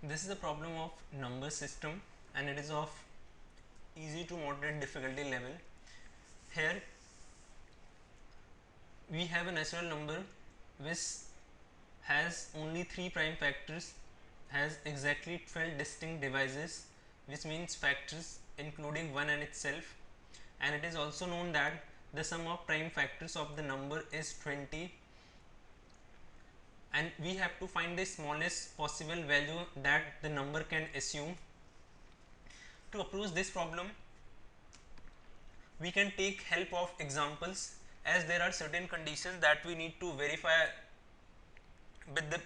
This is a problem of number system and it is of easy to moderate difficulty level. Here we have a natural number which has only 3 prime factors, has exactly 12 distinct divisors, which means factors including 1 and itself, and it is also known that the sum of prime factors of the number is 20, and we have to find the smallest possible value that the number can assume. To approach this problem, we can take help of examples, as there are certain conditions that we need to verify with the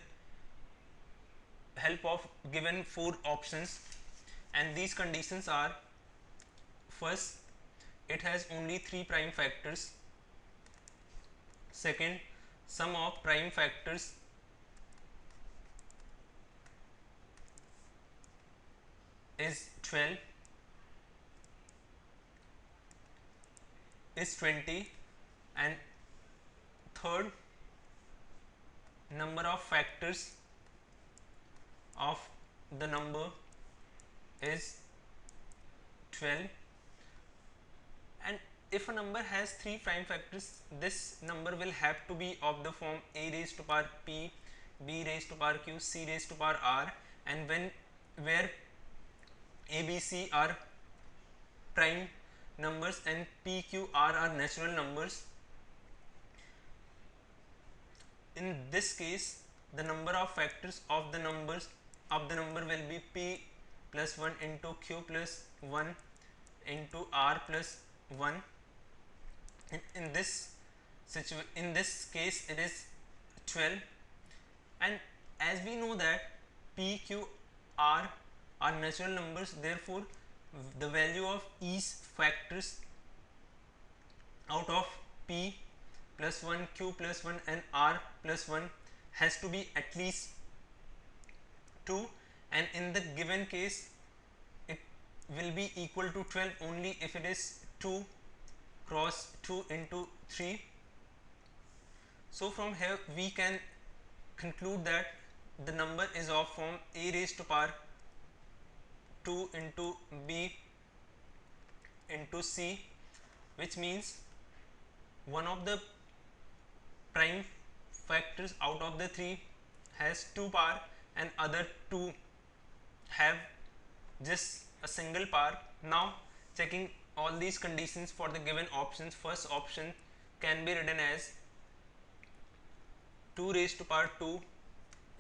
help of given 4 options, and these conditions are: first, it has only 3 prime factors; second, sum of prime factors is 12 is 20, and third, number of factors of the number is 12. And if a number has 3 prime factors, this number will have to be of the form a raised to power p, b raised to power q, c raised to power r, and where a, b, c are prime numbers and p, q, r are natural numbers. In this case, the number of factors of the number will be p plus 1 into q plus 1 into r plus 1. In this case it is 12, and as we know that p, q, r are natural numbers, therefore the value of each factors out of p plus 1, q plus 1 and r plus 1 has to be at least 2, and in the given case it will be equal to 12 only if it is 2 cross 2 into 3. So from here we can conclude that the number is of form a raised to power 2 into b into c, which means one of the prime factors out of the 3 has 2 power and other 2 have just a single power. Now checking all these conditions for the given options, first option can be written as 2 raised to power 2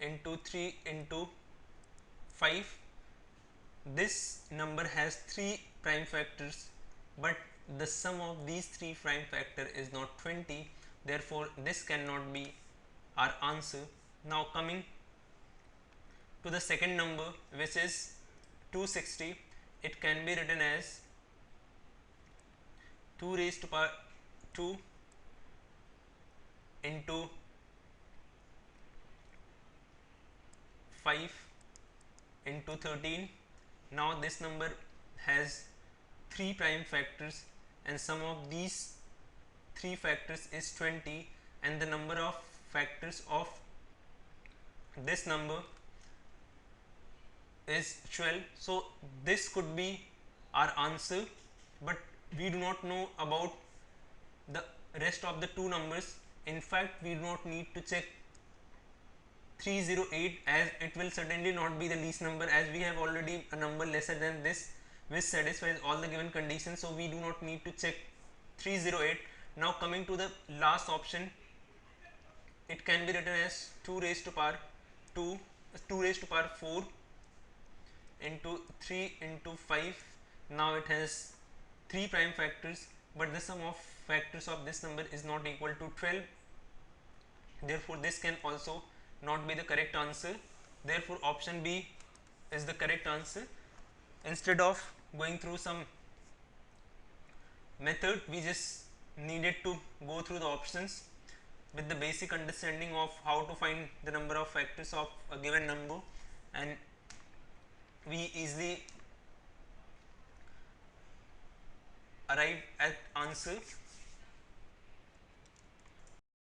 into 3 into 5. This number has 3 prime factors, but the sum of these 3 prime factor is not 20, therefore this cannot be our answer. Now coming to the second number, which is 260, it can be written as 2 raised to power 2 into 5 into 13. Now this number has 3 prime factors and sum of these 3 factors is 20, and the number of factors of this number is 12. So this could be our answer, but we do not know about the rest of the 2 numbers. In fact, we do not need to check 308, as it will certainly not be the least number, as we have already a number lesser than this which satisfies all the given conditions, so we do not need to check 308. Now coming to the last option, it can be written as 2 raised to power 4 into 3 into 5. Now it has 3 prime factors, but the sum of factors of this number is not equal to 12, therefore this can also not be the correct answer. Therefore option B is the correct answer. Instead of going through some method, we just needed to go through the options with the basic understanding of how to find the number of factors of a given number, and we easily arrive at answer.